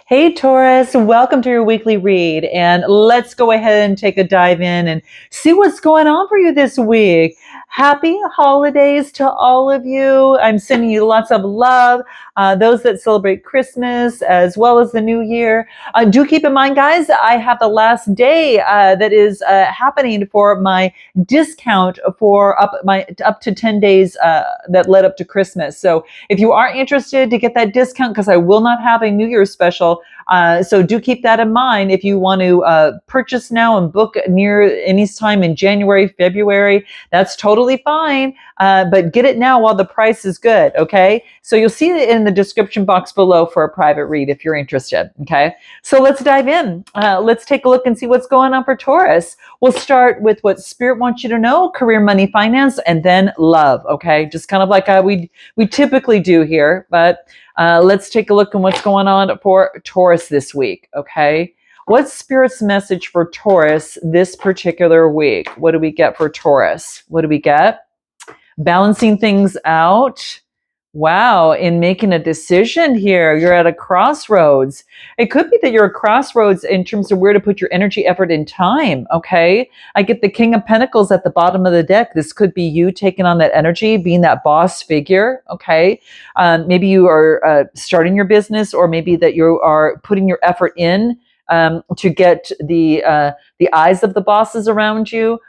Hey Taurus, welcome to your weekly read. And let's go ahead and take a dive in and see what's going on for you this week. Happy holidays to all of you. I'm sending you lots of love. Those that celebrate Christmas as well as the New Year. Do keep in mind, guys, I have the last day that is happening for my discount for up to 10 days that led up to Christmas. So if you are interested to get that discount, because I will not have a New Year's special, so do keep that in mind if you want to purchase now and book near any time in January, February. That's totally fine, but get it now while the price is good, okay? So you'll see it in the description box below for a private read if you're interested, okay? So let's dive in. Let's take a look and see what's going on for Taurus. We'll start with what Spirit wants you to know, career, money, finance, and then love, okay? Just kind of like we typically do here, but let's take a look at what's going on for Taurus this week, okay? What's Spirit's message for Taurus this particular week? What do we get for Taurus? What do we get? Balancing things out. Wow, in making a decision here, you're at a crossroads. It could be that you're at a crossroads in terms of where to put your energy, effort, and time, okay? I get the King of Pentacles at the bottom of the deck. This could be you taking on that energy, being that boss figure, okay? Maybe you are starting your business, or maybe that you are putting your effort in to get the eyes of the bosses around you.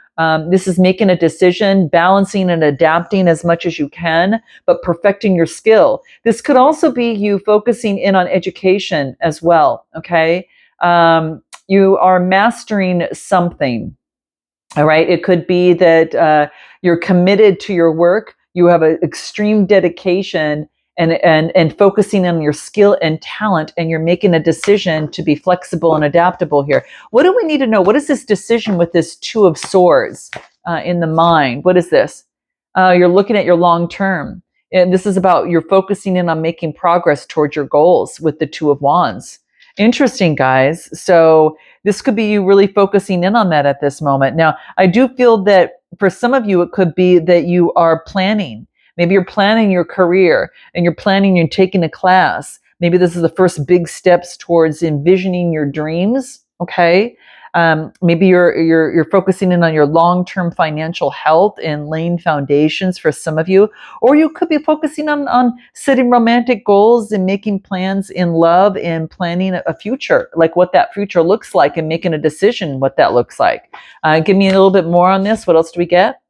This is making a decision, balancing and adapting as much as you can, but perfecting your skill. This could also be you focusing in on education as well, okay? You are mastering something, all right? It could be that you're committed to your work, you have an extreme dedication and focusing on your skill and talent, and you're making a decision to be flexible and adaptable here. What do we need to know? What is this decision with this Two of Swords in the mind? What is this? You're looking at your long term. And this is about you're focusing in on making progress towards your goals with the Two of Wands. Interesting, guys. So this could be you really focusing in on that at this moment. Now, I do feel that for some of you, it could be that you are planning. Maybe you're planning your career and you're planning you're taking a class. Maybe this is the first big steps towards envisioning your dreams. Okay. Maybe you're focusing in on your long-term financial health and laying foundations for some of you, or you could be focusing on setting romantic goals and making plans in love and planning a future, like what that future looks like, and making a decision what that looks like. Give me a little bit more on this. What else do we get?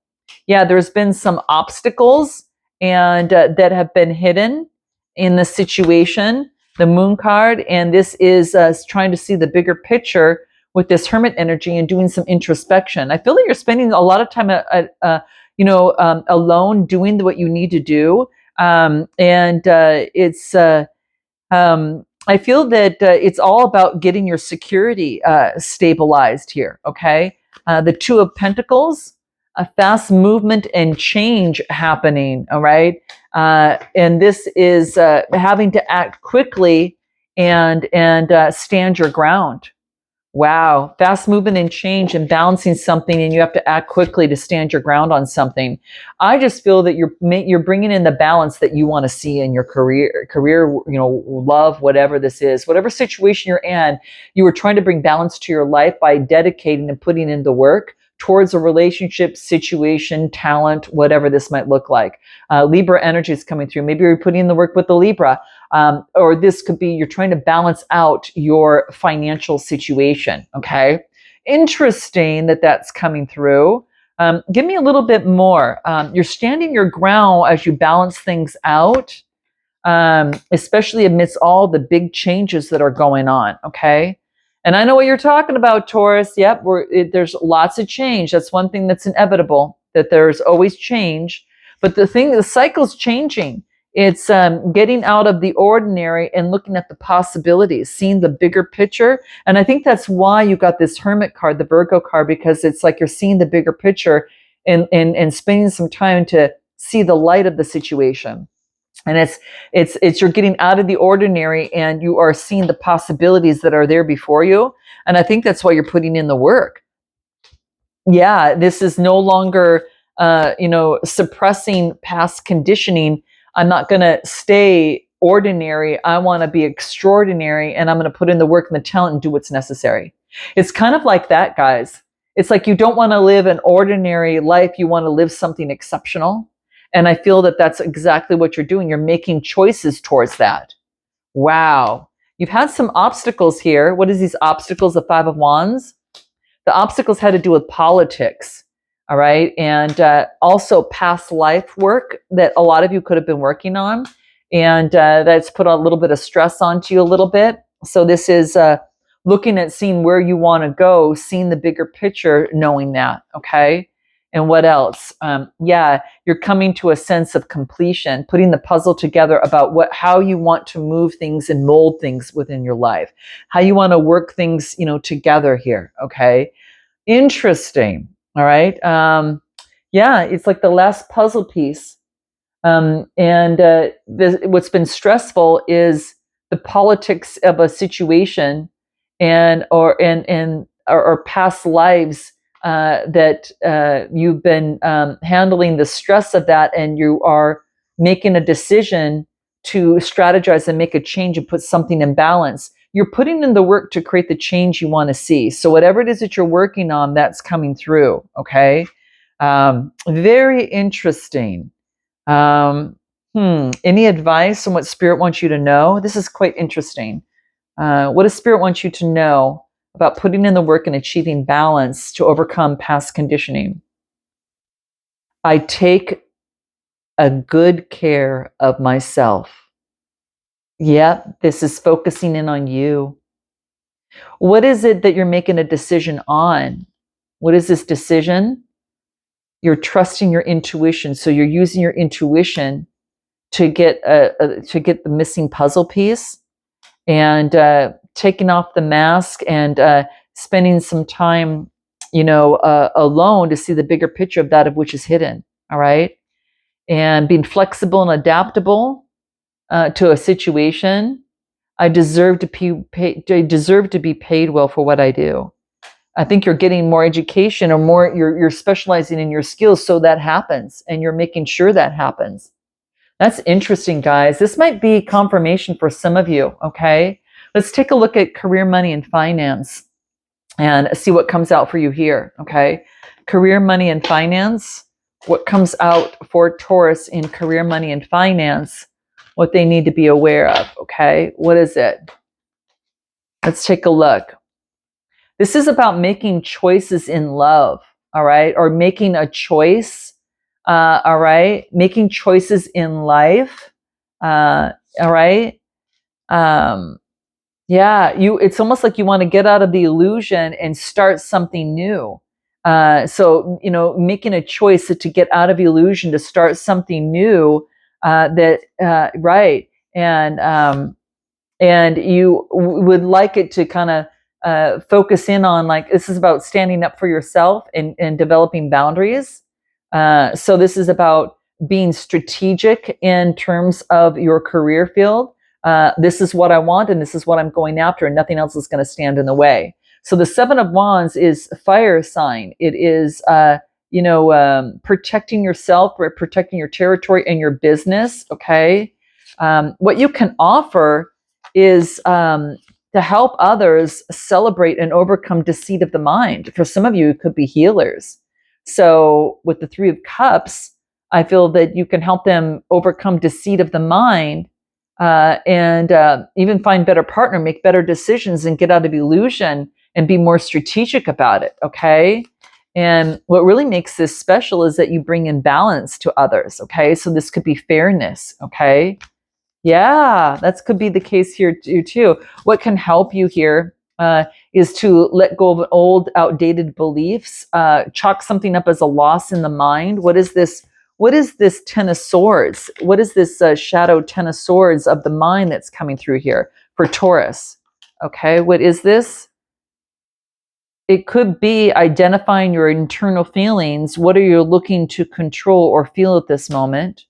Yeah, there's been some obstacles and that have been hidden in the situation, the Moon card, and this is trying to see the bigger picture with this Hermit energy and doing some introspection. I feel that you're spending a lot of time, alone, doing what you need to do, I feel that it's all about getting your security stabilized here. Okay, the Two of Pentacles. A fast movement and change happening, all right? And this is having to act quickly and stand your ground. Wow, fast movement and change and balancing something, and you have to act quickly to stand your ground on something. I just feel that you're bringing in the balance that you want to see in your career, love, whatever this is, whatever situation you're in, you are trying to bring balance to your life by dedicating and putting in the work towards a relationship, situation, talent, whatever this might look like. Libra energy is coming through. Maybe you're putting in the work with the Libra, or this could be you're trying to balance out your financial situation, okay? Interesting that that's coming through. Give me a little bit more. You're standing your ground as you balance things out, especially amidst all the big changes that are going on, okay? And I know what you're talking about, Taurus. Yep, there's lots of change. That's one thing that's inevitable, that there's always change. But the cycle's changing. It's getting out of the ordinary and looking at the possibilities, seeing the bigger picture. And I think that's why you got this Hermit card, the Virgo card, because it's like you're seeing the bigger picture and spending some time to see the light of the situation. And it's you're getting out of the ordinary and you are seeing the possibilities that are there before you. And I think that's why you're putting in the work. Yeah, this is no longer, suppressing past conditioning. I'm not going to stay ordinary. I want to be extraordinary, and I'm going to put in the work and the talent and do what's necessary. It's kind of like that, guys. It's like you don't want to live an ordinary life. You want to live something exceptional. And I feel that that's exactly what you're doing. You're making choices towards that. Wow. You've had some obstacles here. What is these obstacles? The Five of Wands? The obstacles had to do with politics. All right. And also past life work that a lot of you could have been working on. And that's put a little bit of stress onto you a little bit. So this is looking at seeing where you want to go, seeing the bigger picture, knowing that. Okay. And what else? Yeah, you're coming to a sense of completion, putting the puzzle together about how you want to move things and mold things within your life, how you want to work things, together here. Okay. Interesting. All right. Yeah, it's like the last puzzle piece. What's been stressful is the politics of a situation or past lives that you've been handling the stress of that, and you are making a decision to strategize and make a change and put something in balance. You're putting in the work to create the change you want to see. So whatever it is that you're working on, that's coming through. Okay. Very interesting. Any advice on what Spirit wants you to know? This is quite interesting. What does Spirit want you to know about putting in the work and achieving balance to overcome past conditioning? I take a good care of myself. Yep, this is focusing in on you. What is it that you're making a decision on? What is this decision? You're trusting your intuition. So you're using your intuition to get the missing puzzle piece, and taking off the mask, and spending some time, alone to see the bigger picture of that of which is hidden. All right, and being flexible and adaptable to a situation. I deserve to be paid well for what I do. I think you're getting more education, or more. You're specializing in your skills, so that happens, and you're making sure that happens. That's interesting, guys. This might be confirmation for some of you, okay? Let's take a look at career, money, and finance and see what comes out for you here, okay? Career, money, and finance. What comes out for Taurus in career, money, and finance, what they need to be aware of, okay? What is it? Let's take a look. This is about making choices in love, all right? Or making a choice. All right, making choices in life. All right. Yeah, it's almost like you want to get out of the illusion and start something new. So making a choice to get out of illusion to start something new. Right, and you would like it to kind of focus in on, like, this is about standing up for yourself and developing boundaries. So this is about being strategic in terms of your career field. This is what I want, and this is what I'm going after, and nothing else is going to stand in the way. So the Seven of Wands is a fire sign. It is, protecting yourself, protecting your territory and your business. Okay. What you can offer is to help others celebrate and overcome deceit of the mind. For some of you, it could be healers. So with the Three of Cups, I feel that you can help them overcome deceit of the mind, and even find better partner, make better decisions, and get out of illusion and be more strategic about it. Okay. And what really makes this special is that you bring in balance to others. Okay. So this could be fairness. Okay. Yeah, that could be the case here too. What can help you here is to let go of old, outdated beliefs. Chalk something up as a loss in the mind. What is this? What is this Ten of Swords? What is this shadow Ten of Swords of the mind that's coming through here for Taurus? Okay, what is this? It could be identifying your internal feelings. What are you looking to control or feel at this moment?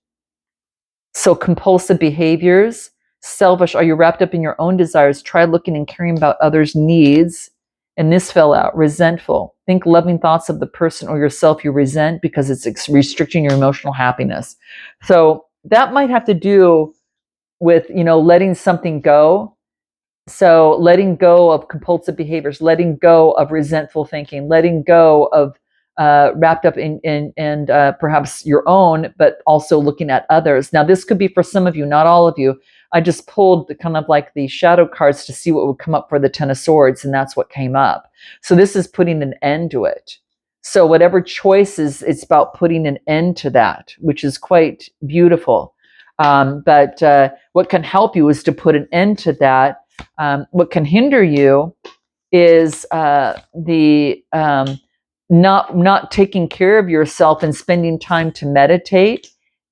So compulsive behaviors, selfish, are you wrapped up in your own desires? Try looking and caring about others' needs. And this fell out. Resentful. Think loving thoughts of the person or yourself you resent because it's restricting your emotional happiness. So that might have to do with, letting something go. So letting go of compulsive behaviors, letting go of resentful thinking, letting go of wrapped up in perhaps your own, but also looking at others. Now, this could be for some of you, not all of you. I just pulled kind of like the shadow cards to see what would come up for the Ten of Swords, and that's what came up. So this is putting an end to it. So whatever choices, it's about putting an end to that, which is quite beautiful. But what can help you is to put an end to that. What can hinder you is the not taking care of yourself and spending time to meditate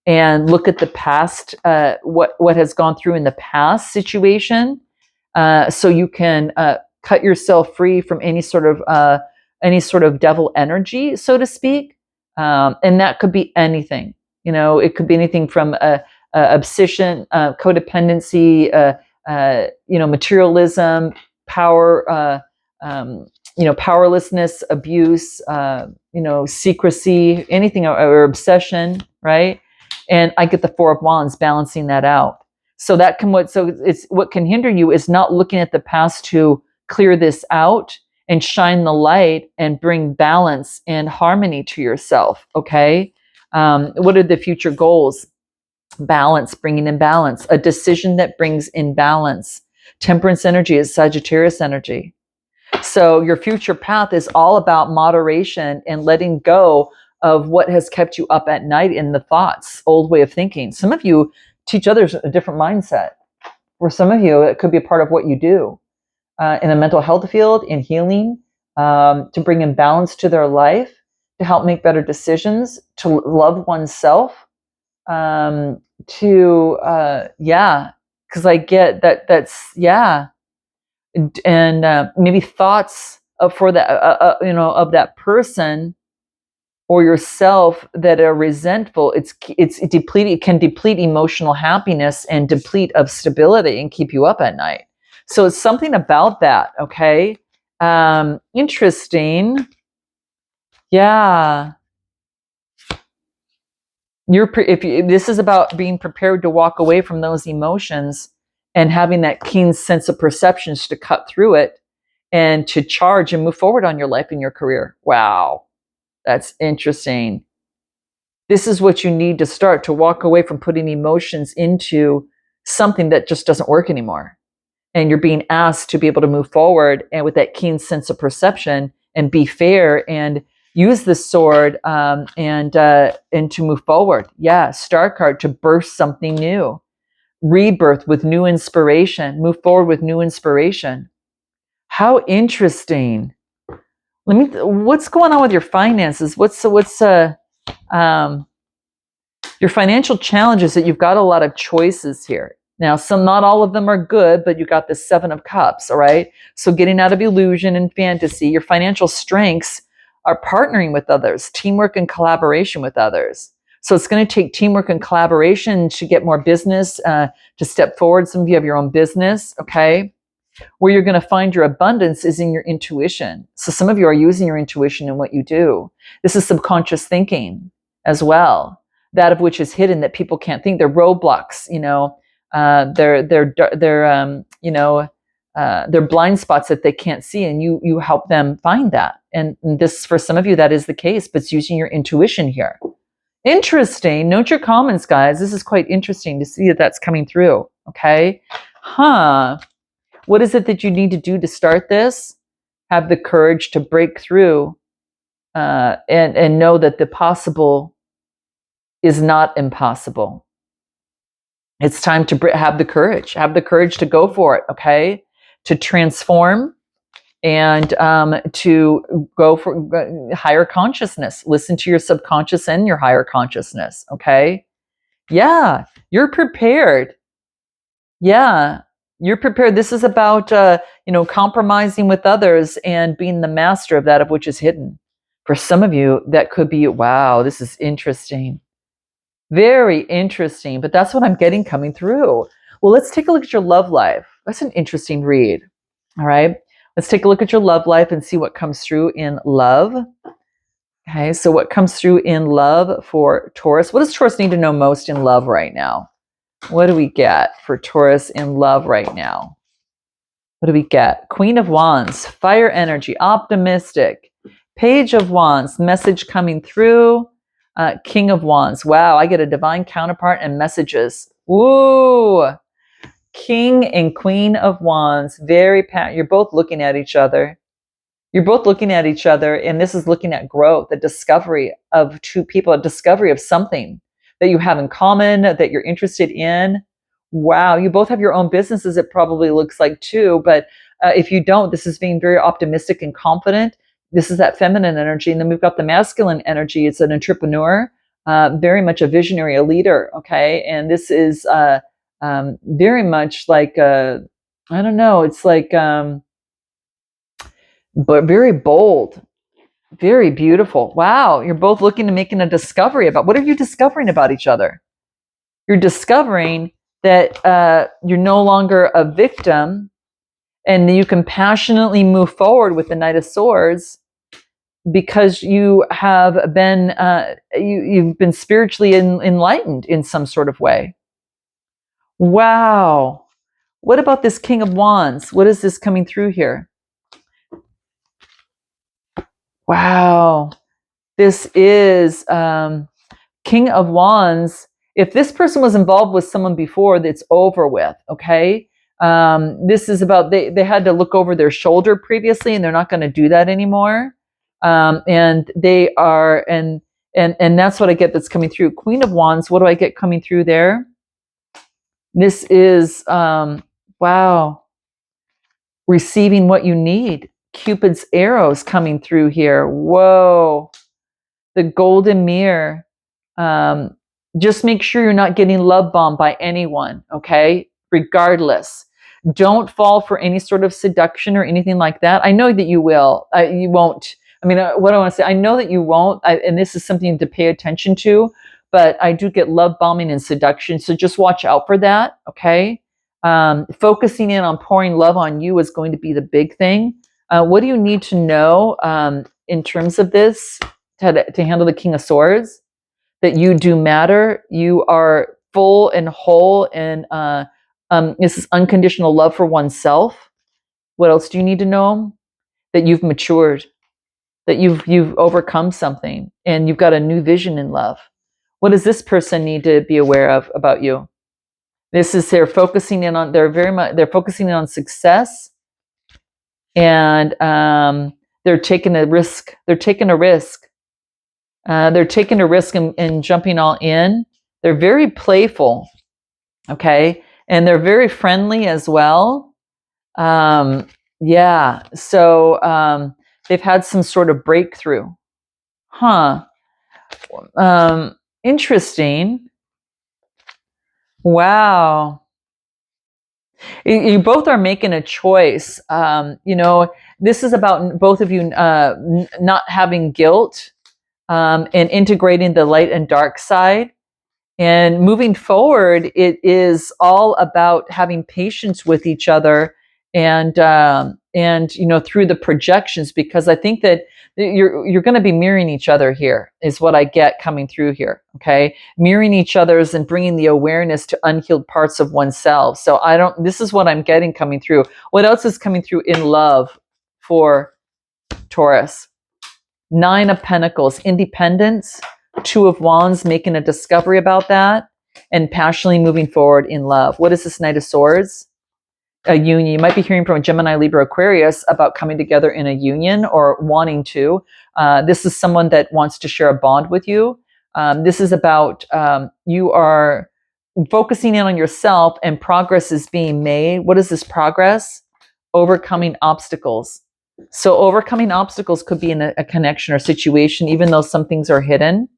and look at the past, what has gone through in the past situation, so you can cut yourself free from any sort of devil energy, so to speak. And that could be anything. It could be anything from obsession, codependency, materialism, power, powerlessness, abuse, secrecy, anything, or obsession, right? And I get the Four of Wands balancing that out. So it's what can hinder you is not looking at the past to clear this out and shine the light and bring balance and harmony to yourself. Okay. What are the future goals? Balance, bringing in balance, a decision that brings in balance. Temperance energy is Sagittarius energy. So your future path is all about moderation and letting go of what has kept you up at night in the thoughts, old way of thinking. Some of you teach others a different mindset. For some of you, it could be a part of what you do in the mental health field, in healing, to bring in balance to their life, to help make better decisions, to love oneself, because I get that's and maybe thoughts of of that person or yourself that are resentful. It's depleted. It can deplete emotional happiness and deplete of stability and keep you up at night. So it's something about that. Okay, interesting. Yeah. This is about being prepared to walk away from those emotions and having that keen sense of perceptions to cut through it and to charge and move forward on your life and your career. Wow, that's interesting. This is what you need to start to walk away from putting emotions into something that just doesn't work anymore. And you're being asked to be able to move forward and with that keen sense of perception and be fair and use the sword and to move forward. Yeah, star card to birth something new, rebirth with new inspiration, move forward with new inspiration. How interesting. What's going on with your finances? What's your financial challenges? That you've got a lot of choices here. Now, not all of them are good, but you got the Seven of Cups, all right? So getting out of illusion and fantasy, your financial strengths are partnering with others, teamwork and collaboration with others. So it's going to take teamwork and collaboration to get more business, to step forward. Some of you have your own business, okay? Where you're going to find your abundance is in your intuition. So some of you are using your intuition in what you do. This is subconscious thinking as well. That of which is hidden that people can't think. They're roadblocks, they're blind spots that they can't see, and you help them find that. And this, for some of you, that is the case, but it's using your intuition here. Interesting. Note your comments, guys. This is quite interesting to see that that's coming through. Okay. What is it that you need to do to start this? Have the courage to break through and know that the possible is not impossible. It's time to have the courage. Have the courage to go for it, okay? To transform and to go for higher consciousness. Listen to your subconscious and your higher consciousness, okay? Yeah, you're prepared. Yeah, you're prepared. This is about, compromising with others and being the master of that of which is hidden. For some of you, that could be, wow, this is interesting. Very interesting, but that's what I'm getting coming through. Well, let's take a look at your love life. That's an interesting read. All right, let's take a look at your love life and see what comes through in love. Okay, so what comes through in love for Taurus? What does Taurus need to know most in love right now? What do we get for Taurus in love right now? What do we get? Queen of Wands, fire energy, optimistic. Page of Wands, message coming through. King of Wands. Wow, I get a divine counterpart and messages. Woo! King and Queen of Wands. You're both looking at each other. You're both looking at each other, and this is looking at growth, the discovery of two people, a discovery of something that you have in common, that you're interested in. Wow, you both have your own businesses, it probably looks like too, but if you don't, this is being very optimistic and confident. This is that feminine energy, and then we've got the masculine energy. It's an entrepreneur, very much a visionary, a leader, okay? And this is very much like, I don't know, it's like, but very bold, very beautiful. Wow, you're both looking to making a discovery about, what are you discovering about each other? You're discovering that you're no longer a victim, and you can passionately move forward with the Knight of Swords because you have been you've been spiritually enlightened in some sort of way. Wow. What about this King of Wands? What is this coming through here? Wow. This is King of Wands. If this person was involved with someone before, that's over with, okay? This is about, they had to look over their shoulder previously, and they're not going to do that anymore. And they are, and that's what I get that's coming through. Queen of Wands, what do I get coming through there? This is, wow, receiving what you need. Cupid's arrows coming through here. Whoa. The golden mirror. Just make sure you're not getting love bombed by anyone, okay? Regardless. Don't fall for any sort of seduction or anything like that. I know that you will. You won't. I mean, what I want to say, I know that you won't, and this is something to pay attention to, but I do get love bombing and seduction, so just watch out for that, okay? Focusing in on pouring love on you is going to be the big thing. What do you need to know in terms of this to handle the King of Swords? That you do matter. You are full and whole, and this is unconditional love for oneself. What else do you need to know? That you've matured, that you've overcome something, and you've got a new vision in love. What does this person need to be aware of about you? This is they're focusing in on they're focusing in on success, and they're taking a risk. They're taking a risk. They're taking a risk and jumping all in. They're very playful, okay? And they're very friendly as well. Yeah, so they've had some sort of breakthrough. Huh. Interesting. Wow. You both are making a choice. This is about both of you not having guilt, and integrating the light and dark side. And moving forward, it is all about having patience with each other, and through the projections, because I think that you're going to be mirroring each other here, is what I get coming through here. Okay, mirroring each other's and bringing the awareness to unhealed parts of oneself. So this is what I'm getting coming through. What else is coming through in love for Taurus? Nine of Pentacles, independence. Two of Wands, making a discovery about that, and passionately moving forward in love. What is this Knight of Swords? A union. You might be hearing from a Gemini, Libra, Aquarius about coming together in a union or wanting to. This is someone that wants to share a bond with you. This is about you are focusing in on yourself, and progress is being made. What is this progress? Overcoming obstacles. So overcoming obstacles could be in a connection or situation, even though some things are hidden.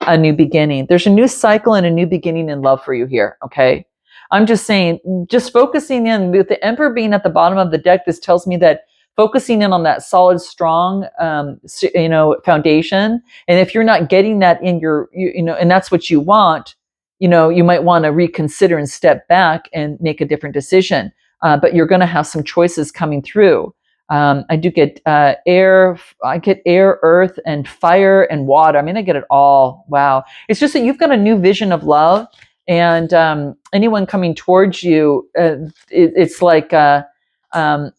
A new beginning. There's a new cycle and a new beginning in love for you here, okay? I'm just saying, just focusing in, with the Emperor being at the bottom of the deck, this tells me that focusing in on that solid, strong, foundation. And if you're not getting that in and that's what you want, you might want to reconsider and step back and make a different decision. But you're going to have some choices coming through. I do get air. I get air, earth, and fire and water. I mean, I get it all. Wow. It's just that you've got a new vision of love, And anyone coming towards you, it's like they're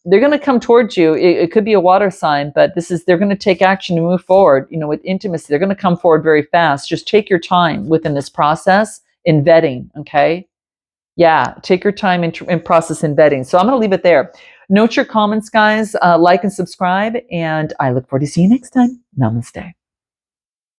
going to come towards you. It could be a water sign, but they're going to take action to move forward. With intimacy, they're going to come forward very fast. Just take your time within this process in vetting. Okay, yeah, take your time in process in vetting. So I'm going to leave it there. Note your comments, guys. Like and subscribe, and I look forward to seeing you next time. Namaste.